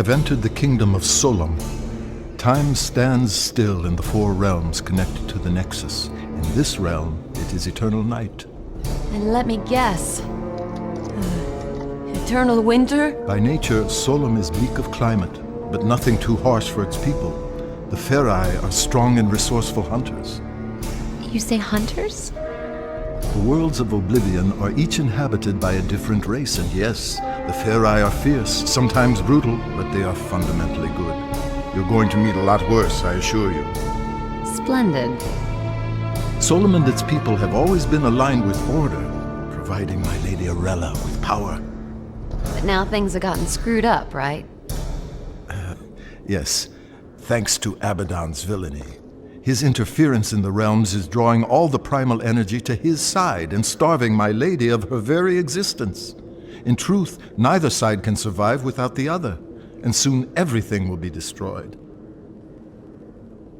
I've entered the kingdom of Solum. Time stands still in the four realms connected to the Nexus. In this realm, it is eternal night. And let me guess. Eternal winter? By nature, Solum is bleak of climate, but nothing too harsh for its people. The Ferai are strong and resourceful hunters. You say hunters? The worlds of Oblivion are each inhabited by a different race, and yes, the Ferai are fierce, sometimes brutal, but they are fundamentally good. You're going to meet a lot worse, I assure you. Splendid. Solum and its people have always been aligned with order, providing my Lady Arella with power. But now things have gotten screwed up, right? Yes, thanks to Abaddon's villainy. His interference in the realms is drawing all the primal energy to his side and starving my lady of her very existence. In truth, neither side can survive without the other, and soon everything will be destroyed.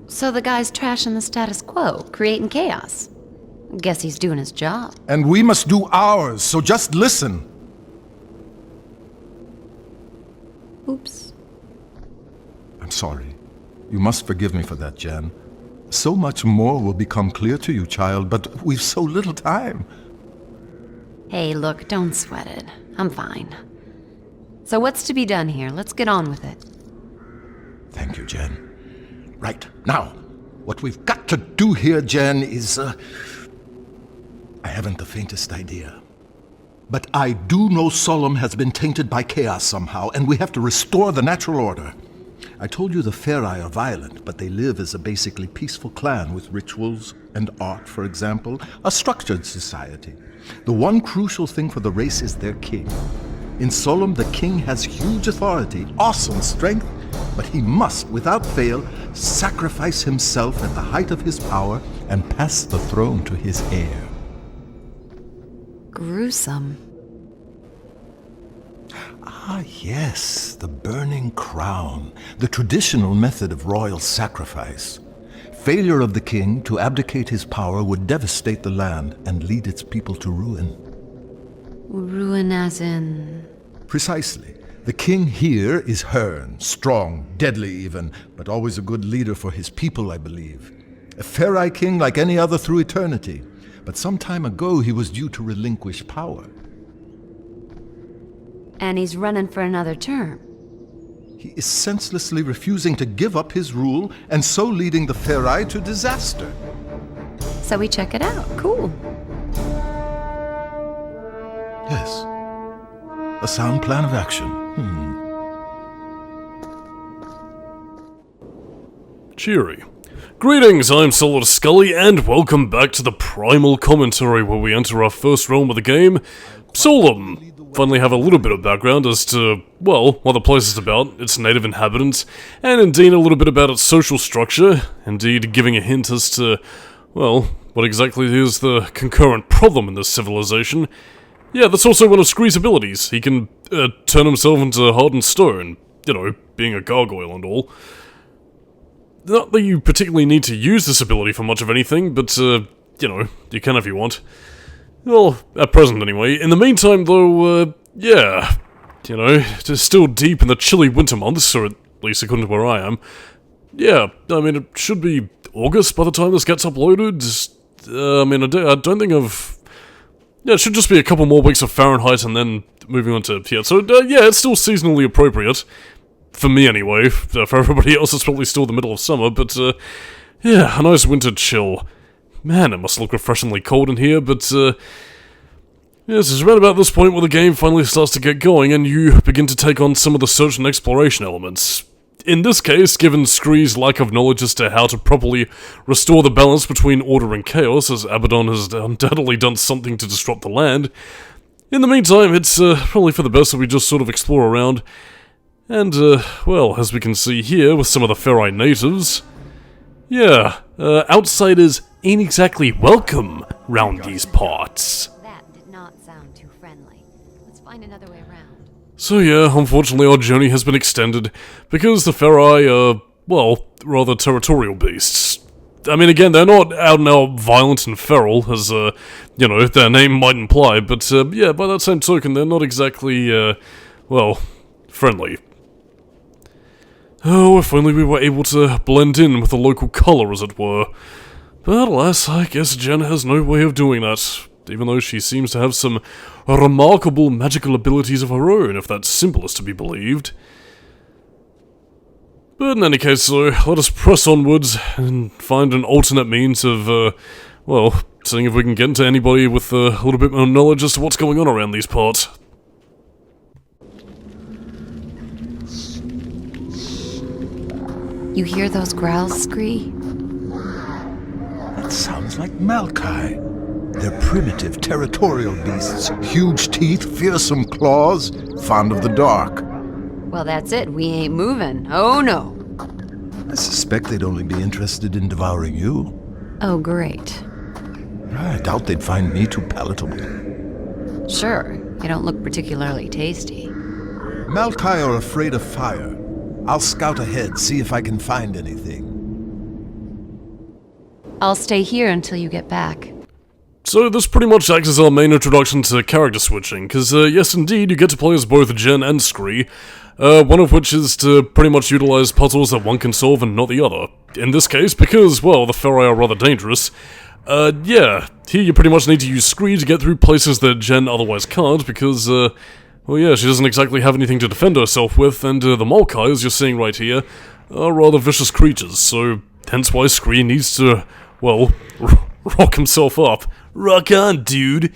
So the guy's trashing the status quo, creating chaos. Guess he's doing his job. And we must do ours, so just listen. Oops. I'm sorry. You must forgive me for that, Jen. So much more will become clear to you, child, but we've so little time. Hey, look, don't sweat it. I'm fine. So what's to be done here? Let's get on with it. Thank you, Jen. Right, now, what we've got to do here, Jen, is, I haven't the faintest idea. But I do know Solum has been tainted by chaos somehow, and we have to restore the natural order. I told you the Ferai are violent, but they live as a basically peaceful clan with rituals and art, for example, a structured society. The one crucial thing for the race is their king. In Solum, the king has huge authority, awesome strength, but he must, without fail, sacrifice himself at the height of his power and pass the throne to his heir. Gruesome. Ah, yes, the burning crown, the traditional method of royal sacrifice. Failure of the king to abdicate his power would devastate the land and lead its people to ruin. Ruin as in... Precisely. The king here is Herne, strong, deadly even, but always a good leader for his people, I believe. A Ferai king like any other through eternity, but some time ago he was due to relinquish power. And he's running for another term. He is senselessly refusing to give up his rule, and so leading the Ferai to disaster. So we check it out. Cool. Yes. A sound plan of action. Cheery. Greetings, I'm Solidus-Skully, and welcome back to the Primal commentary, where we enter our first realm of the game, Solum. Finally have a little bit of background as to, well, what the place is about, its native inhabitants, and indeed a little bit about its social structure, indeed giving a hint as to, well, what exactly is the concurrent problem in this civilization. Yeah, that's also one of Scree's abilities. He can turn himself into hardened stone, you know, being a gargoyle and all. Not that you particularly need to use this ability for much of anything, but, you know, you can if you want. Well, at present anyway. In the meantime, though, yeah, you know, it's still deep in the chilly winter months, or at least according to where I am. Yeah, I mean, it should be August by the time this gets uploaded. I mean, I don't think of... Yeah, it should just be a couple more weeks of Fahrenheit and then moving on to... Yeah, so, yeah, it's still seasonally appropriate. For me, anyway. For everybody else, it's probably still the middle of summer, but, yeah, a nice winter chill. Man, it must look refreshingly cold in here, but, yes, it's around about this point where the game finally starts to get going, and you begin to take on some of the search and exploration elements. In this case, given Scree's lack of knowledge as to how to properly restore the balance between order and chaos, as Abaddon has undoubtedly done something to disrupt the land, in the meantime, it's probably for the best that we just sort of explore around. And, well, as we can see here with some of the Ferai natives, yeah, outsiders ain't exactly welcome round these parts. That did not sound too friendly. Let's find another way around. So yeah, unfortunately our journey has been extended, because the Ferai are, well, rather territorial beasts. I mean, again, they're not out and out violent and feral, as, you know, their name might imply, but, yeah, by that same token, they're not exactly, well, friendly. Oh, if only we were able to blend in with the local colour, as it were. But alas, I guess Jen has no way of doing that, even though she seems to have some remarkable magical abilities of her own, if that symbol is to be believed. But in any case, so let us press onwards and find an alternate means of, well, seeing if we can get into anybody with a little bit more knowledge as to what's going on around these parts. You hear those growls, Scree? That sounds like Malkai. They're primitive, territorial beasts. Huge teeth, fearsome claws, fond of the dark. Well, that's it. We ain't moving. Oh, no. I suspect they'd only be interested in devouring you. Oh, great. I doubt they'd find me too palatable. Sure. You don't look particularly tasty. Malkai are afraid of fire. I'll scout ahead, see if I can find anything. I'll stay here until you get back. So this pretty much acts as our main introduction to character switching, because yes indeed, you get to play as both Jen and Scree, one of which is to pretty much utilize puzzles that one can solve and not the other. In this case, because, well, the Ferai are rather dangerous, yeah, here you pretty much need to use Scree to get through places that Jen otherwise can't, because, well yeah, she doesn't exactly have anything to defend herself with, and the Malkai, as you're seeing right here, are rather vicious creatures, so hence why Scree needs to, well, rock himself up. Rock on, dude!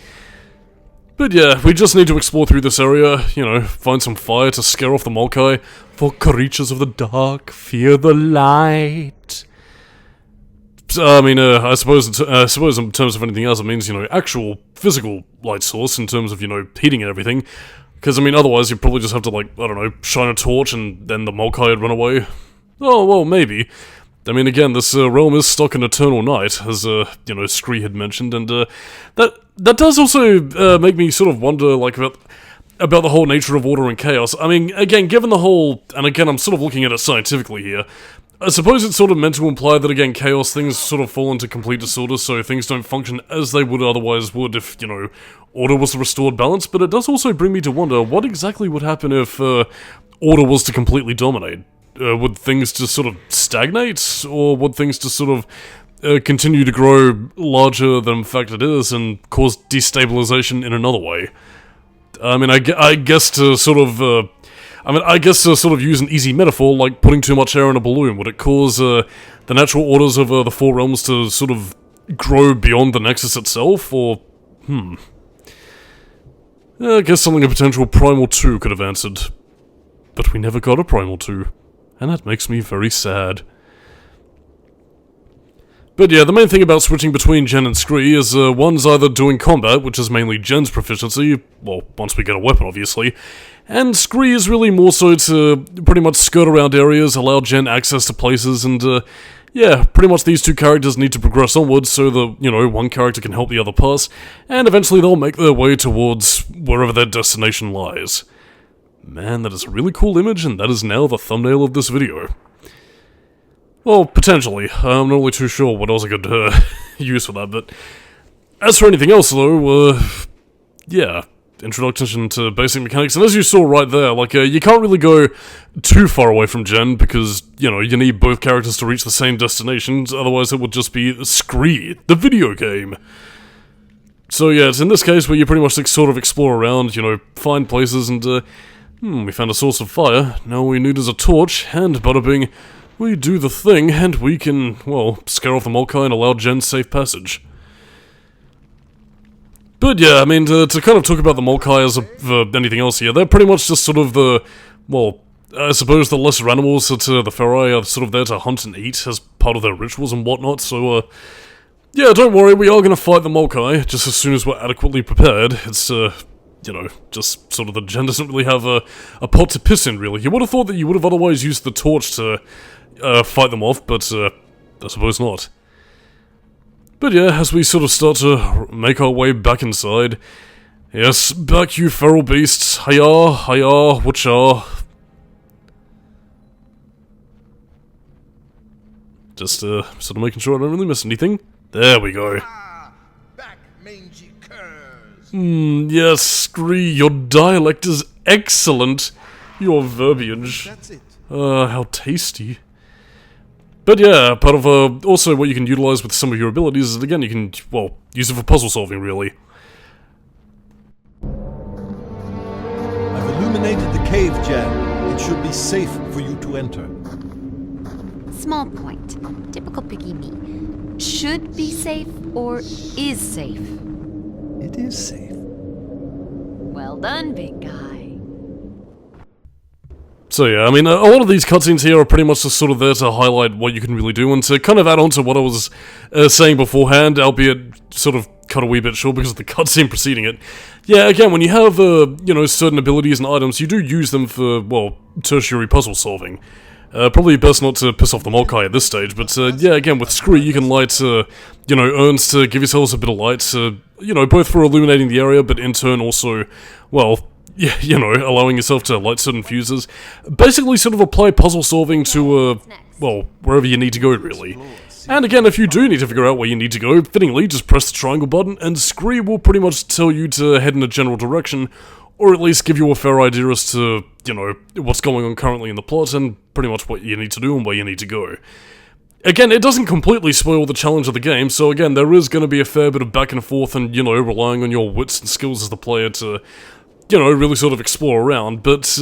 But yeah, we just need to explore through this area, you know, find some fire to scare off the Malkai. For creatures of the dark, fear the light. I mean, I suppose in terms of anything else, it means, you know, actual physical light source in terms of, you know, heating and everything. Because, I mean, otherwise you'd probably just have to, like, I don't know, shine a torch and then the Malkai would run away. Oh, well, maybe. I mean, again, this realm is stuck in eternal night, as, you know, Scree had mentioned, and, that does also, make me sort of wonder, like, about the whole nature of order and chaos. I mean, again, given the whole, and again, I'm sort of looking at it scientifically here, I suppose it's sort of meant to imply that, again, chaos, things sort of fall into complete disorder, so things don't function as they would otherwise would if, you know, order was the restored balance, but it does also bring me to wonder what exactly would happen if, order was to completely dominate. Would things just sort of stagnate, or would things just sort of continue to grow larger than in fact it is and cause destabilization in another way? I mean, I guess to sort of, to sort of use an easy metaphor, like putting too much air in a balloon, would it cause the natural orders of the Four Realms to sort of grow beyond the Nexus itself, or, I guess something a potential Primal 2 could have answered. But we never got a Primal 2. And that makes me very sad. But yeah, the main thing about switching between Jen and Scree is one's either doing combat, which is mainly Jen's proficiency, well, once we get a weapon obviously, and Scree is really more so to pretty much skirt around areas, allow Jen access to places, and yeah, pretty much these two characters need to progress onwards so that, you know, one character can help the other pass, and eventually they'll make their way towards wherever their destination lies. Man, that is a really cool image, and that is now the thumbnail of this video. Well, potentially. I'm not really too sure what else I could use for that, but as for anything else, though, yeah, introduction to basic mechanics, and as you saw right there, like, you can't really go too far away from Jen, because, you know, you need both characters to reach the same destinations, otherwise it would just be Scree, the video game. So yeah, it's in this case where you pretty much sort of explore around, you know, find places, and, we found a source of fire, now all we need is a torch, and bada bing, we do the thing, and we can, well, scare off the Malkai and allow Jen safe passage. But yeah, I mean, to kind of talk about the Malkai as anything else here, they're pretty much just sort of the, well, I suppose the lesser animals that the Ferai are sort of there to hunt and eat as part of their rituals and whatnot, so, yeah, don't worry, we are going to fight the Malkai, just as soon as we're adequately prepared. It's, you know, just sort of the Jen doesn't really have a pot to piss in, really. You would have thought that you would have otherwise used the torch to fight them off, but I suppose not. But yeah, as we sort of start to make our way back inside, yes, back you feral beasts, hiya, hiya, whatcha. Just sort of making sure I don't really miss anything. There we go. Back, mangy curs. Yes, Scree, your dialect is excellent. Your verbiage. That's it. How tasty. But yeah, part of also what you can utilize with some of your abilities is, again, you can, well, use it for puzzle solving, really. I've illuminated the cave, Jen. It should be safe for you to enter. Small point. Typical picky me. Should be safe or is safe? It is safe. Well done, big guy. So yeah, I mean, a lot of these cutscenes here are pretty much just sort of there to highlight what you can really do, and to kind of add on to what I was saying beforehand, albeit sort of cut a wee bit short because of the cutscene preceding it. Yeah, again, when you have, you know, certain abilities and items, you do use them for, well, tertiary puzzle solving. Probably best not to piss off the Molkai at this stage, but yeah, again, with Scree, you can light, you know, urns to give yourselves a bit of light, you know, both for illuminating the area, but in turn also, well, yeah, you know, allowing yourself to light certain fuses. Basically sort of apply puzzle solving to, well, wherever you need to go, really. And again, if you do need to figure out where you need to go, fittingly, just press the triangle button, and Scree will pretty much tell you to head in a general direction, or at least give you a fair idea as to, you know, what's going on currently in the plot, and pretty much what you need to do and where you need to go. Again, it doesn't completely spoil the challenge of the game, so again, there is going to be a fair bit of back and forth and, you know, relying on your wits and skills as the player to, you know, really sort of explore around, but,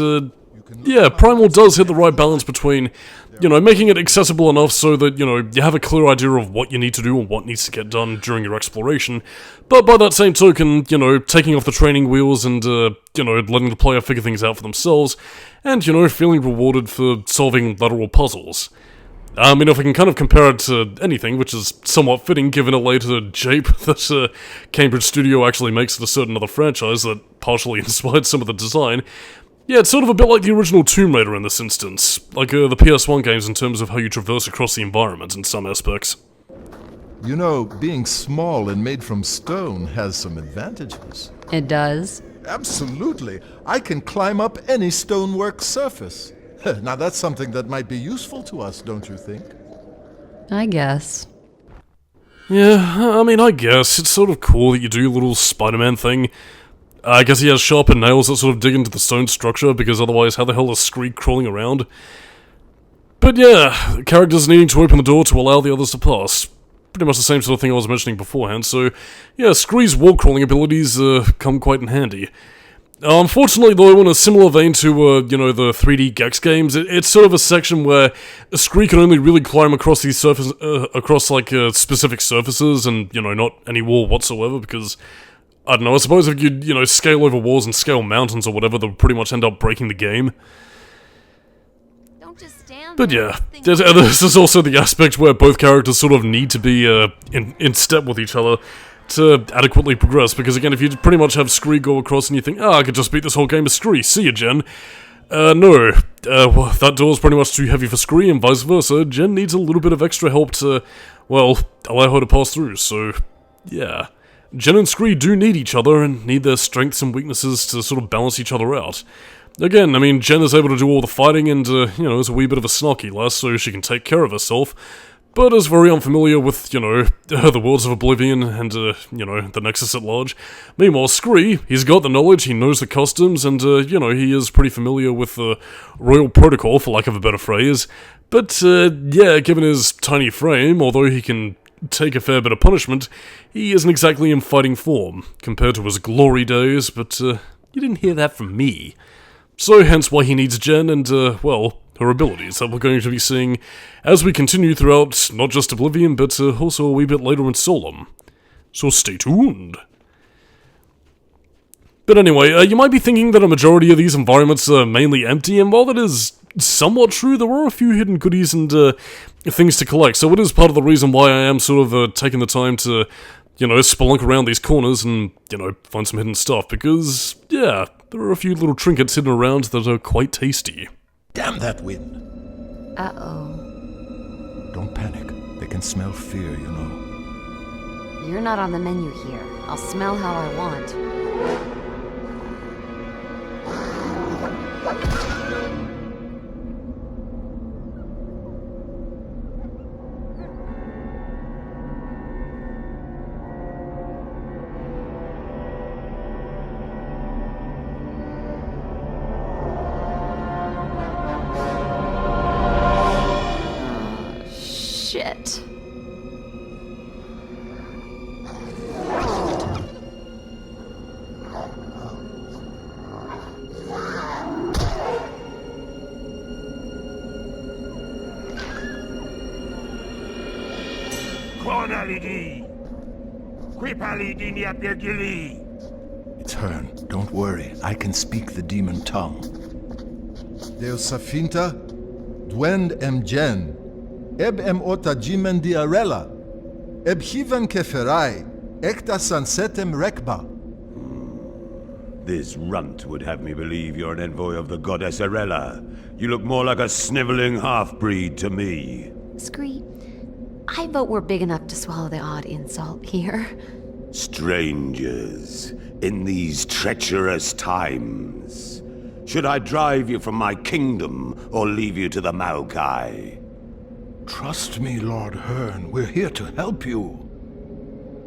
yeah, Primal does hit the right balance between, you know, making it accessible enough so that, you know, you have a clear idea of what you need to do and what needs to get done during your exploration, but by that same token, you know, taking off the training wheels and, you know, letting the player figure things out for themselves, and, you know, feeling rewarded for solving lateral puzzles. I mean, if I can kind of compare it to anything, which is somewhat fitting given a later jape that Cambridge Studio actually makes at a certain other franchise that partially inspired some of the design, yeah, it's sort of a bit like the original Tomb Raider in this instance, like the PS1 games in terms of how you traverse across the environment in some aspects. You know, being small and made from stone has some advantages. It does? Absolutely. I can climb up any stonework surface. Now that's something that might be useful to us, don't you think? I guess. Yeah, I mean, I guess. It's sort of cool that you do a little Spider-Man thing. I guess he has sharpened nails that sort of dig into the stone structure, because otherwise how the hell is Scree crawling around? But yeah, characters needing to open the door to allow the others to pass. Pretty much the same sort of thing I was mentioning beforehand, so yeah, Scree's wall crawling abilities come quite in handy. Unfortunately, though, in a similar vein to, you know, the 3D Gex games, it's sort of a section where Scree can only really climb across these specific surfaces, and, you know, not any wall whatsoever, because, I don't know, I suppose if you, you know, scale over walls and scale mountains or whatever, they'll pretty much end up breaking the game. Don't just stand But there yeah, and this is also the aspect where both characters sort of need to be, in step with each other to adequately progress, because again, if you pretty much have Scree go across and you think, I could just beat this whole game with Scree, see ya, Jen. No. Well, that door's pretty much too heavy for Scree, and vice versa. Jen needs a little bit of extra help to, well, allow her to pass through, so, yeah. Jen and Scree do need each other, and need their strengths and weaknesses to sort of balance each other out. Again, I mean, Jen is able to do all the fighting, and, you know, is a wee bit of a snarky lass, so she can take care of herself, but is very unfamiliar with, you know, the Worlds of Oblivion and, you know, the Nexus at large. Meanwhile, Scree, he's got the knowledge, he knows the customs, and, you know, he is pretty familiar with the royal protocol, for lack of a better phrase. But, yeah, given his tiny frame, although he can take a fair bit of punishment, he isn't exactly in fighting form, compared to his glory days, but, you didn't hear that from me. So, hence why he needs Jen and, well, her abilities that we're going to be seeing as we continue throughout not just Oblivion, but also a wee bit later in Solum. So stay tuned. But anyway, you might be thinking that a majority of these environments are mainly empty, and while that is somewhat true, there are a few hidden goodies and things to collect, so it is part of the reason why I am sort of taking the time to, you know, spelunk around these corners and, you know, find some hidden stuff, because, yeah, there are a few little trinkets hidden around that are quite tasty. Damn that wind! Uh-oh. Don't panic. They can smell fear, you know. You're not on the menu here. I'll smell how I want. It's Herne. Don't worry. I can speak the demon tongue. Deus Safinta, Dwend Jen, Eb Ota Jimen Diarella, Eb Hivan Keferai, Ekta Sansetem Rekba. This runt would have me believe you're an envoy of the goddess Arella. You look more like a sniveling half-breed to me. Scree, I vote we're big enough to swallow the odd insult here. Strangers, in these treacherous times. Should I drive you from my kingdom, or leave you to the Maokai? Trust me, Lord Herne. We're here to help you.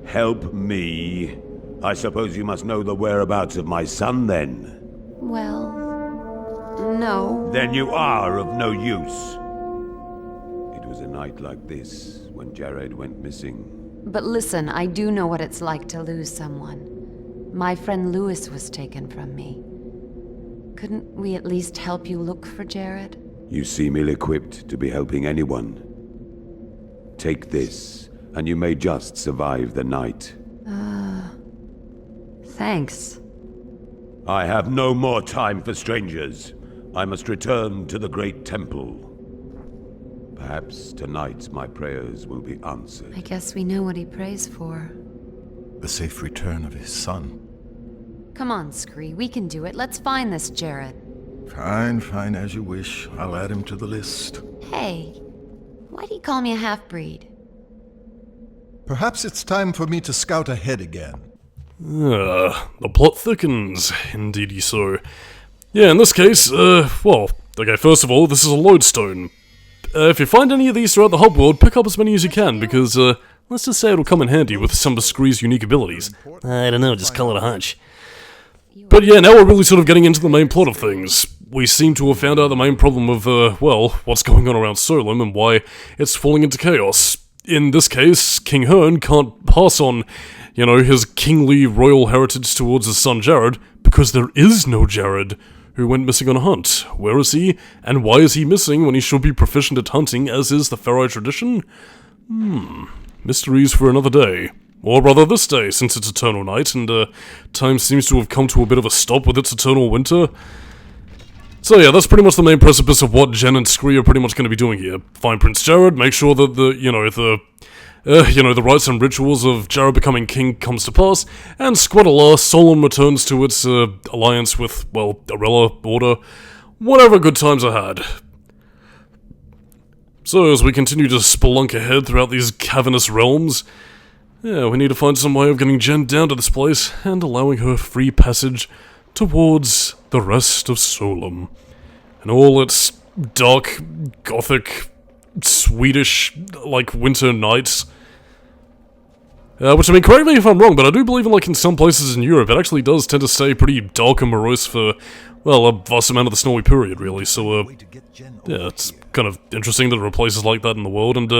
Help me? I suppose you must know the whereabouts of my son, then? Well, no. Then you are of no use. It was a night like this when Jared went missing. But listen, I do know what it's like to lose someone. My friend Lewis was taken from me. Couldn't we at least help you look for Jared? You seem ill-equipped to be helping anyone. Take this, and you may just survive the night. Thanks. I have no more time for strangers. I must return to the great temple. Perhaps tonight my prayers will be answered. I guess we know what he prays for. The safe return of his son. Come on, Scree, we can do it. Let's find this Jared. Fine, fine, as you wish. I'll add him to the list. Hey, why do you call me a half-breed? Perhaps it's time for me to scout ahead again. The plot thickens, indeedy so. Yeah, in this case, well, okay, first of all, this is a lodestone. If you find any of these throughout the hub world, pick up as many as you can, because, let's just say it'll come in handy with some of Scree's unique abilities. I don't know, just call it a hunch. But yeah, now we're really sort of getting into the main plot of things. We seem to have found out the main problem of, well, what's going on around Solum and why it's falling into chaos. In this case, King Herne can't pass on, you know, his kingly royal heritage towards his son Jared, because there is no Jared, who went missing on a hunt. Where is he, and why is he missing when he should be proficient at hunting, as is the Farai tradition? Mysteries for another day. Or rather this day, since it's eternal night, and time seems to have come to a bit of a stop with its eternal winter. So yeah, that's pretty much the main precipice of what Jen and Scree are pretty much going to be doing here. Find Prince Jared, make sure that the rites and rituals of Jared becoming king comes to pass, and Squadala, Solum returns to its alliance with, well, Arella, Order, whatever good times are had. So as we continue to spelunk ahead throughout these cavernous realms, yeah, we need to find some way of getting Jen down to this place, and allowing her free passage towards the rest of Solum. And all its dark, gothic, Swedish, like, winter nights. Which, I mean, correct me if I'm wrong, but I do believe in some places in Europe, it actually does tend to stay pretty dark and morose for, well, a vast amount of the snowy period, really, so, yeah, it's kind of interesting that there are places like that in the world, and,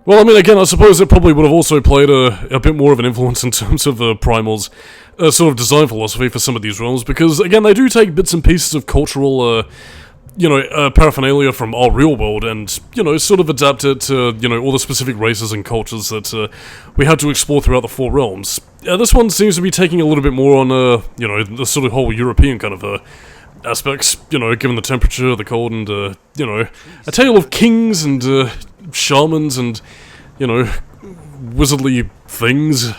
well, I mean, again, I suppose it probably would have also played a bit more of an influence in terms of Primal's sort of design philosophy for some of these realms, because, again, they do take bits and pieces of cultural, paraphernalia from our real world and, sort of adapt it to, all the specific races and cultures that we had to explore throughout the four realms. This one seems to be taking a little bit more on, the sort of whole European kind of aspects, given the temperature, the cold, and, a tale of kings and shamans and, wizardly things.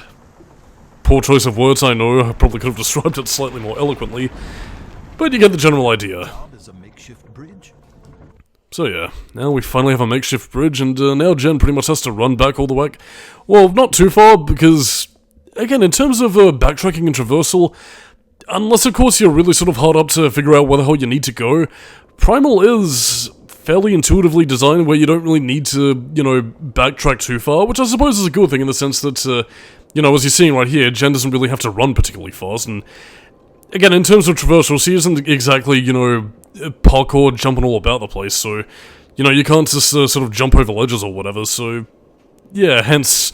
Poor choice of words, I know. I probably could have described it slightly more eloquently. But you get the general idea. So yeah, now we finally have a makeshift bridge, and now Jen pretty much has to run back all the way. Well, not too far, because, again, in terms of backtracking and traversal, unless of course you're really sort of hard up to figure out where the hell you need to go, Primal is fairly intuitively designed where you don't really need to, backtrack too far, which I suppose is a good thing in the sense that, as you're seeing right here, Jen doesn't really have to run particularly fast, and again, in terms of traversal, she isn't exactly, parkour jumping all about the place, so, you can't just sort of jump over ledges or whatever, so, yeah, hence,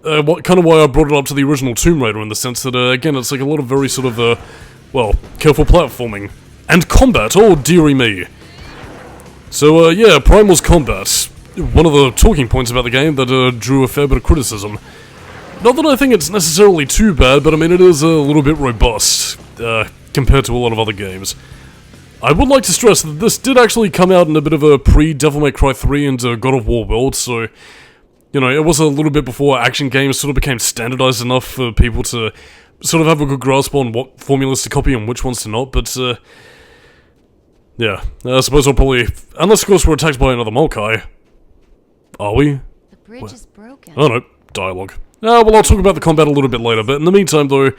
why I brought it up to the original Tomb Raider in the sense that, again, it's like a lot of very sort of, careful platforming. And combat, oh dearie me. So, yeah, Primal's combat. one of the talking points about the game that drew a fair bit of criticism. Not that I think it's necessarily too bad, but I mean it is a little bit robust compared to a lot of other games. I would like to stress that this did actually come out in a bit of a pre-Devil May Cry 3 and God of War world, so, you know, it was a little bit before action games sort of became standardized enough for people to sort of have a good grasp on what formulas to copy and which ones to not, but, yeah, I suppose I'll probably, unless of course we're attacked by another Maokai. Are we? The bridge is broken. Oh no, dialogue. Well, I'll talk about the combat a little bit later, but in the meantime, though,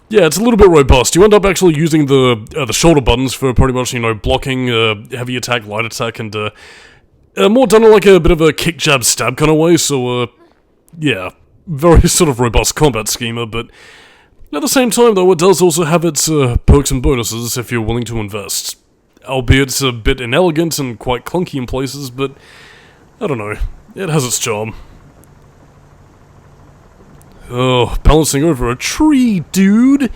yeah, it's a little bit robust. You end up actually using the shoulder buttons for pretty much, you know, blocking, heavy attack, light attack, and, more done in like a bit of a kick, jab, stab kind of way, so, yeah, very sort of robust combat schema, but at the same time, though, it does also have its, perks and bonuses if you're willing to invest. Albeit it's a bit inelegant and quite clunky in places, but, I don't know, it has its charm. Oh, balancing over a tree, dude!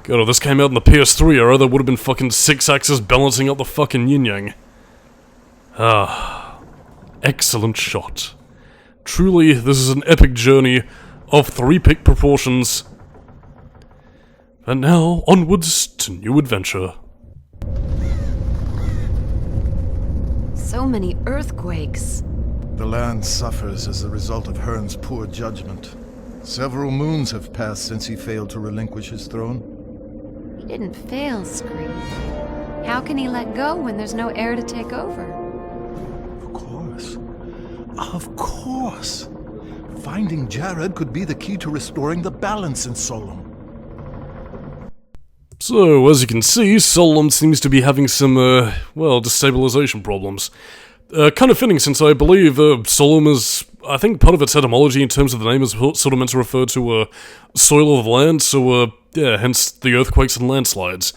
God, if this came out in the PS3 era, there would have been fucking 6-axis balancing up the fucking yin-yang. Ah, excellent shot. Truly, this is an epic journey of 3-pick proportions. And now, onwards to new adventure. So many earthquakes. The land suffers as a result of Herne's poor judgment. Several moons have passed since he failed to relinquish his throne. He didn't fail, Scree. How can he let go when there's no heir to take over? Of course. Of course. Finding Jared could be the key to restoring the balance in Solum. So, as you can see, Solum seems to be having some, well, destabilization problems. Kind of fitting, since I believe Solum is, I think part of its etymology in terms of the name is sort of meant to refer to soil of the land, so yeah, hence the earthquakes and landslides.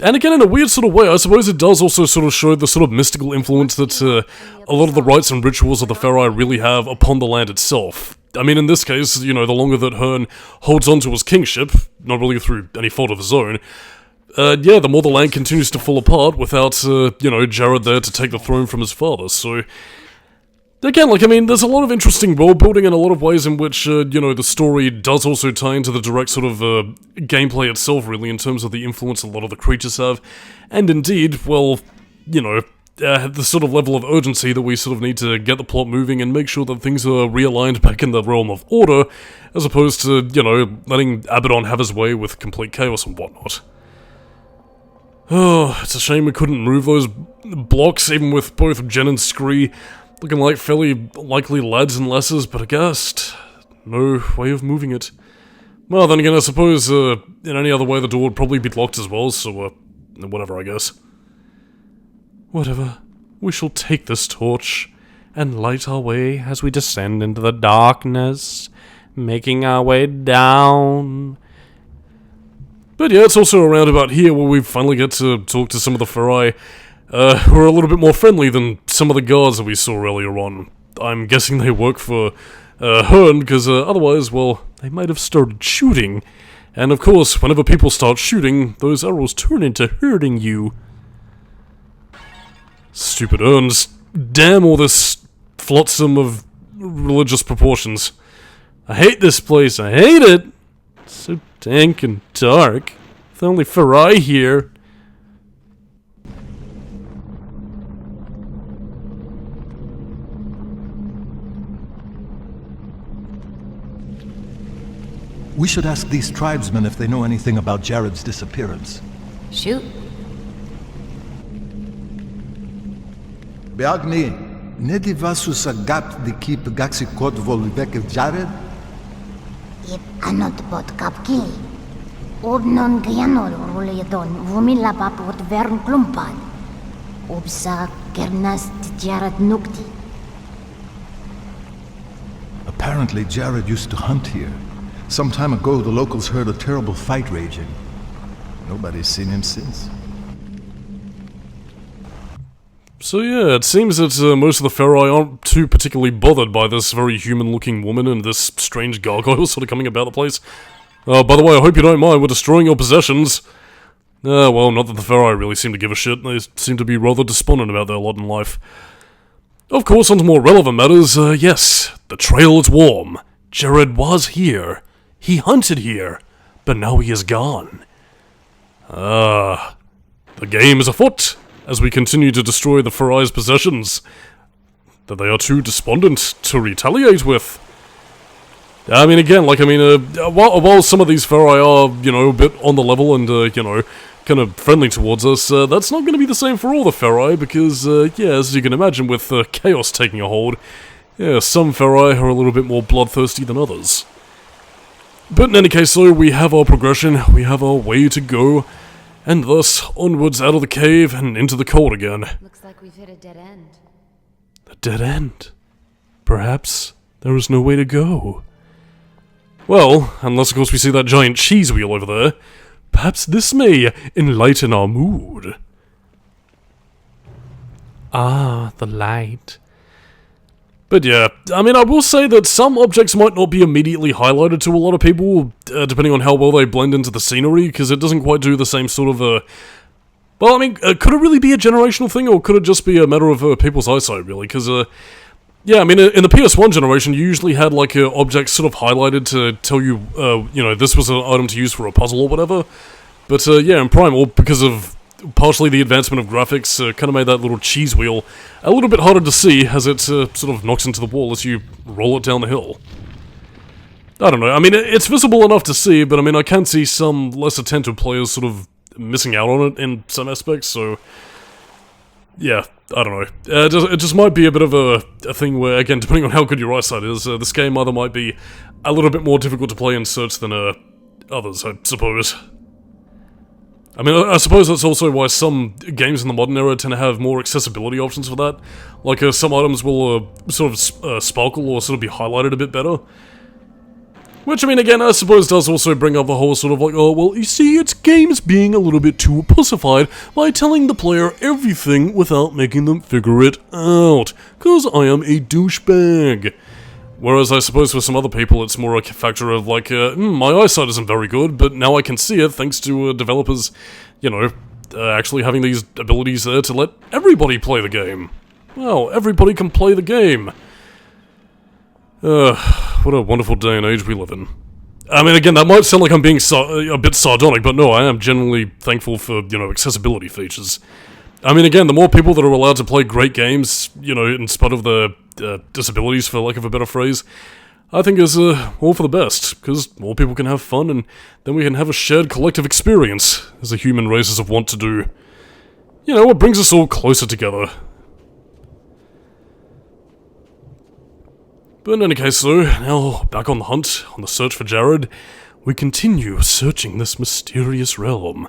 And again, in a weird sort of way, I suppose it does also sort of show the sort of mystical influence that a lot of the rites and rituals of the Pharaoh really have upon the land itself. I mean, in this case, you know, the longer that Herne holds on to his kingship, not really through any fault of his own, yeah, the more the land continues to fall apart without, you know, Jared there to take the throne from his father, so... Again, like, I mean, there's a lot of interesting world building and a lot of ways in which, you know, the story does also tie into the direct sort of, gameplay itself, really, in terms of the influence a lot of the creatures have. And indeed, well, you know, the sort of level of urgency that we sort of need to get the plot moving and make sure that things are realigned back in the realm of order, as opposed to, you know, letting Abaddon have his way with complete chaos and whatnot. Oh, it's a shame we couldn't move those blocks, even with both Jen and Scree looking like fairly likely lads and lasses, but I guess no way of moving it. Well, then again, I suppose in any other way the door would probably be locked as well, so whatever, I guess. Whatever. We shall take this torch and light our way as we descend into the darkness, making our way down. But yeah, it's also around about here where we finally get to talk to some of the Pharaoh, who are a little bit more friendly than some of the guards that we saw earlier on. I'm guessing they work for Herne, because otherwise, well, they might have started shooting. And of course, whenever people start shooting, those arrows turn into hurting you. Stupid urns. Damn all this flotsam of religious proportions. I hate this place, I hate it! It's so dank and dark. With only Farai here. We should ask these tribesmen if they know anything about Jared's disappearance. Shoot. Beagni, nedi vasus agat di kip gaxikot volvek Jared? Ip anot pot kapki. Obnon gianol ruledon vumila papot vern klumpad. Obsa kernas Jared nukti. Apparently Jared used to hunt here. Some time ago, the locals heard a terrible fight raging. Nobody's seen him since. So yeah, it seems that most of the Pharaoh aren't too particularly bothered by this very human-looking woman and this strange gargoyle sort of coming about the place. By the way, I hope you don't mind, we're destroying your possessions. Well, not that the Pharaoh really seem to give a shit, they seem to be rather despondent about their lot in life. Of course, on to more relevant matters, yes, the trail is warm. Jared was here. He hunted here, but now he is gone. The game is afoot, as we continue to destroy the Farai's possessions that they are too despondent to retaliate with. I mean, again, while some of these Farai are, a bit on the level and, kind of friendly towards us, that's not going to be the same for all the Farai, because, as you can imagine, with chaos taking a hold, some Farai are a little bit more bloodthirsty than others. But in any case, so, we have our progression, we have our way to go, and thus, onwards out of the cave and into the cold again. Looks like we've hit a dead end. A dead end? Perhaps there is no way to go. Well, unless of course we see that giant cheese wheel over there, perhaps this may enlighten our mood. Ah, the light. But yeah, I mean, I will say that some objects might not be immediately highlighted to a lot of people, depending on how well they blend into the scenery, because it doesn't quite do the same sort of, well, I mean, could it really be a generational thing, or could it just be a matter of people's eyesight, really? Because, yeah, I mean, in the PS1 generation, you usually had, objects sort of highlighted to tell you, this was an item to use for a puzzle or whatever. But, yeah, in Primal, because of partially the advancement of graphics, kind of made that little cheese wheel a little bit harder to see as it sort of knocks into the wall as you roll it down the hill. I don't know, I mean, it's visible enough to see, but I mean, I can see some less attentive players sort of missing out on it in some aspects, so yeah, I don't know. It just might be a bit of a thing where, again, depending on how good your eyesight is, this game either might be a little bit more difficult to play in search than others, I suppose. I mean, I suppose that's also why some games in the modern era tend to have more accessibility options for that. Like, some items will sort of sparkle or sort of be highlighted a bit better. Which, I mean, again, I suppose does also bring up the whole sort of like, oh, well, you see, it's games being a little bit too pussified by telling the player everything without making them figure it out. 'Cause I am a douchebag. Whereas I suppose for some other people it's more a factor of like, my eyesight isn't very good, but now I can see it thanks to developers, actually having these abilities there to let everybody play the game. Well, everybody can play the game. What a wonderful day and age we live in. I mean, again, that might sound like I'm being a bit sardonic, but no, I am genuinely thankful for, accessibility features. I mean, again, the more people that are allowed to play great games, in spite of their disabilities, for lack of a better phrase, I think is all for the best, because more people can have fun, and then we can have a shared collective experience, as the human races have want to do. What brings us all closer together. But in any case, so, now back on the hunt, on the search for Jared, we continue searching this mysterious realm.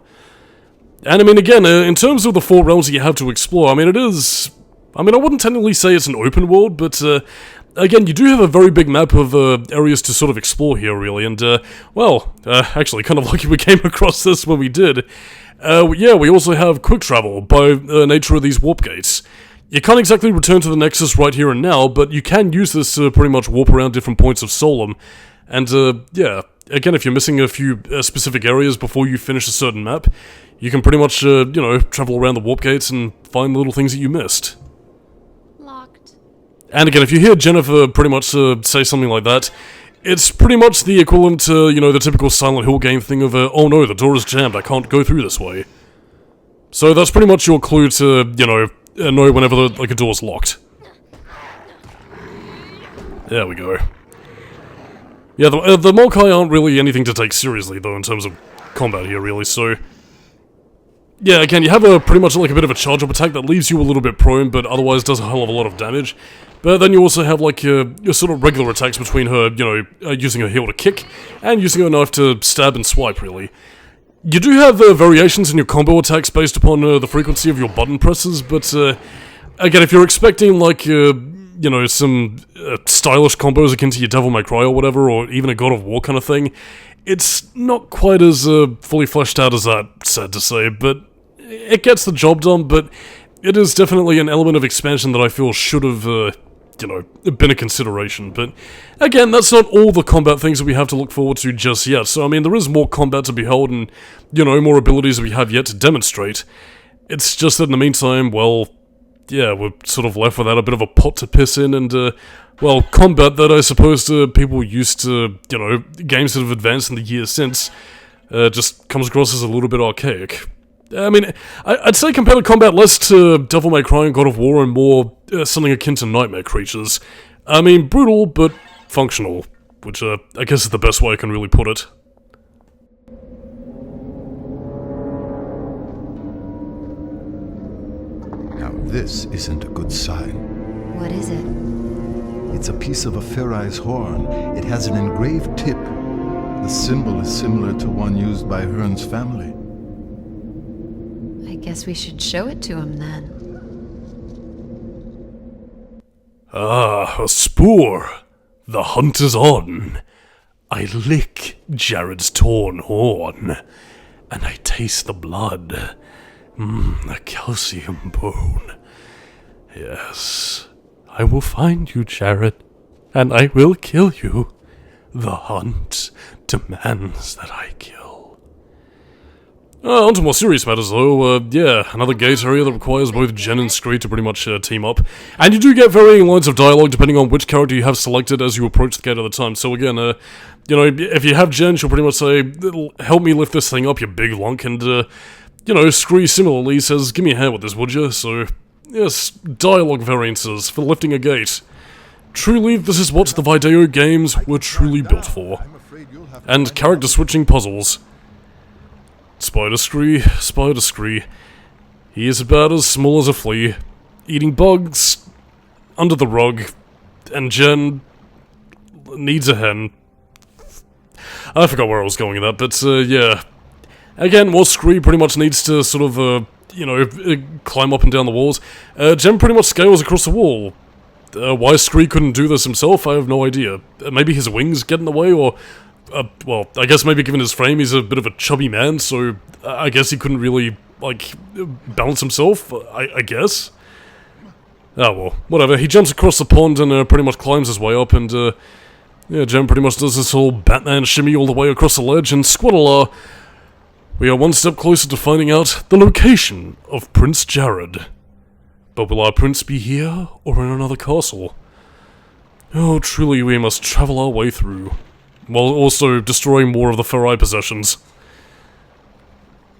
And I mean, again, in terms of the 4 realms that you have to explore, I mean, I wouldn't technically say it's an open world, but, again, you do have a very big map of, areas to sort of explore here, really, and, actually, kind of lucky we came across this when we did. Yeah, we also have quick travel, by nature of these warp gates. You can't exactly return to the Nexus right here and now, but you can use this to pretty much warp around different points of Solum, and, yeah, again, if you're missing a few specific areas before you finish a certain map, you can pretty much, travel around the warp gates and find little things that you missed. Locked. And again, if you hear Jennifer pretty much say something like that, it's pretty much the equivalent to, the typical Silent Hill game thing of, oh no, the door is jammed, I can't go through this way. So that's pretty much your clue to, know whenever, a door's locked. There we go. Yeah, the Molkai aren't really anything to take seriously, though, in terms of combat here, really, so... Yeah, again, you have pretty much like a bit of a charge-up attack that leaves you a little bit prone, but otherwise does a hell of a lot of damage. But then you also have, your sort of regular attacks between her, using her heel to kick, and using her knife to stab and swipe, really. You do have variations in your combo attacks based upon the frequency of your button presses, but, again, if you're expecting, some stylish combos akin to your Devil May Cry or whatever, or even a God of War kind of thing, it's not quite as fully fleshed out as that, sad to say, but it gets the job done, but it is definitely an element of expansion that I feel should have, been a consideration. But again, that's not all the combat things that we have to look forward to just yet, so I mean, there is more combat to behold and, more abilities that we have yet to demonstrate. It's just that in the meantime, well, yeah, we're sort of left without a bit of a pot to piss in, and, well, combat that I suppose people used to, you know, games that have advanced in the years since, just comes across as a little bit archaic. I mean, I'd say compare the combat less to Devil May Cry and God of War and more something akin to Nightmare Creatures. I mean, brutal, but functional, which I guess is the best way I can really put it. Now this isn't a good sign. What is it? It's a piece of a Ferai's horn. It has an engraved tip. The symbol is similar to one used by Herne's family. I guess we should show it to him then. Ah, a spoor. The hunt is on. I lick Jared's torn horn, and I taste the blood. The calcium bone. Yes, I will find you, Jared, and I will kill you. The hunt demands that I kill. On to more serious matters, though. Yeah, another gate area that requires both Jen and Scree to pretty much team up. And you do get varying lines of dialogue depending on which character you have selected as you approach the gate at the time. So again, you know, if you have Jen, she'll pretty much say, help me lift this thing up, you big lunk, and, you know, Scree similarly says, give me a hand with this, would you? So, yes, dialogue variances for lifting a gate. Truly, this is what the Video games were truly built for. And character switching puzzles. Spider Scree. He is about as small as a flea, eating bugs under the rug, and Jen needs a hen. I forgot where I was going with that, but yeah. Again, while Scree pretty much needs to sort of, you know, climb up and down the walls, Jen pretty much scales across the wall. Why Scree couldn't do this himself, I have no idea. Maybe his wings get in the way, or... well, I guess maybe given his frame, he's a bit of a chubby man, so I guess he couldn't really, like, balance himself, I guess? Oh well, whatever. He jumps across the pond and pretty much climbs his way up, and yeah, Jen pretty much does this whole Batman shimmy all the way across the ledge, and squadala, we are one step closer to finding out the location of Prince Jared. But will our prince be here, or in another castle? Oh, truly we must travel our way through, while also destroying more of the Ferai possessions.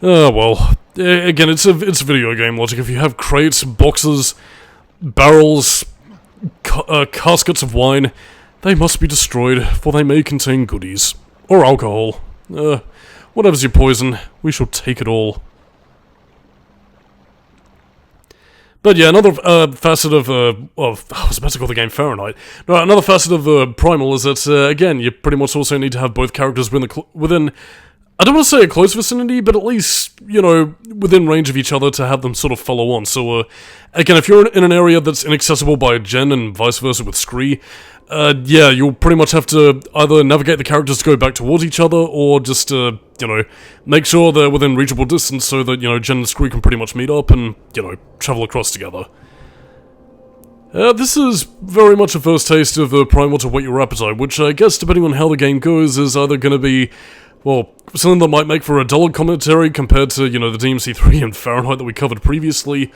Well, again, it's video game logic. If you have crates, boxes, barrels, caskets of wine, they must be destroyed, for they may contain goodies. Or alcohol. Whatever's your poison, we shall take it all. But yeah, another facet of I was about to call the game Fahrenheit. No, another facet of Primal is that, again, you pretty much also need to have both characters within, I don't want to say a close vicinity, but at least, you know, within range of each other to have them sort of follow on. So, again, if you're in an area that's inaccessible by Jen and vice versa with Scree, yeah, you'll pretty much have to either navigate the characters to go back towards each other, or just, you know, make sure they're within reachable distance so that, you know, Jen and Scree can pretty much meet up and, you know, travel across together. This is very much a first taste of Primal to whet your appetite, which I guess, depending on how the game goes, is either going to be, well, something that might make for a duller commentary compared to, you know, the DMC3 and Fahrenheit that we covered previously,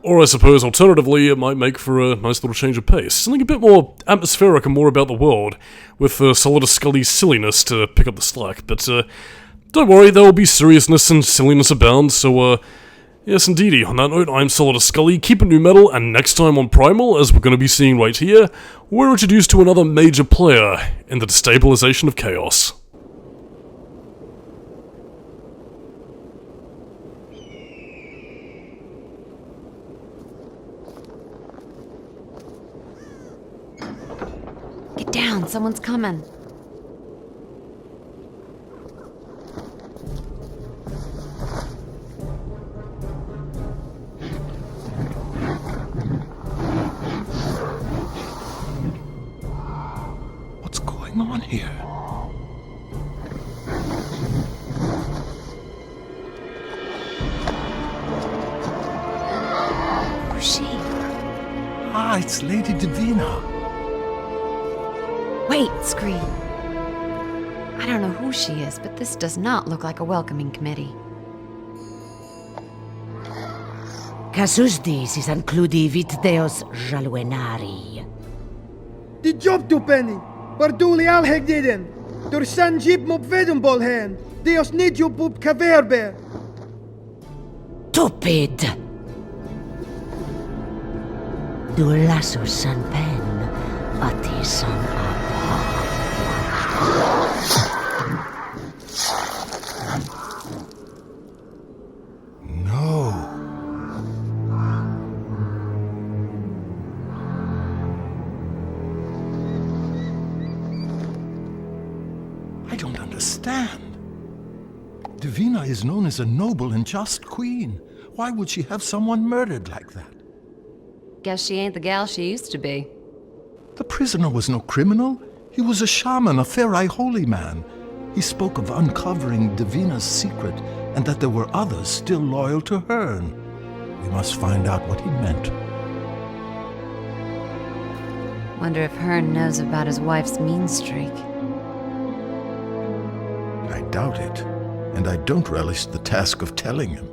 or I suppose, alternatively, it might make for a nice little change of pace. Something a bit more atmospheric and more about the world, with Solidus-Skully's silliness to pick up the slack. But, don't worry, there will be seriousness and silliness abound, so, yes indeedy. On that note, I'm Solidus-Skully, keep it new metal, and next time on Primal, as we're going to be seeing right here, we're introduced to another major player in the destabilization of chaos. Get down, someone's coming. What's going on here? Who's she? Ah, it's Lady Davena. Wait, Scree. I don't know who she is, but this does not look like a welcoming committee. Casusdis is includi vit deos jaluenari. Die job tu penny. Barduli alheg diden. Dur san jeep mop vedenbol hen. Deos niet job op kaverbe. Tupid! Du lasso san pen, ati san No. I don't understand. Davena is known as a noble and just queen. Why would she have someone murdered like that? Guess she ain't the gal she used to be. The prisoner was no criminal. He was a shaman, a Ferai holy man. He spoke of uncovering Davena's secret and that there were others still loyal to Herne. We must find out what he meant. Wonder if Herne knows about his wife's mean streak. I doubt it, and I don't relish the task of telling him.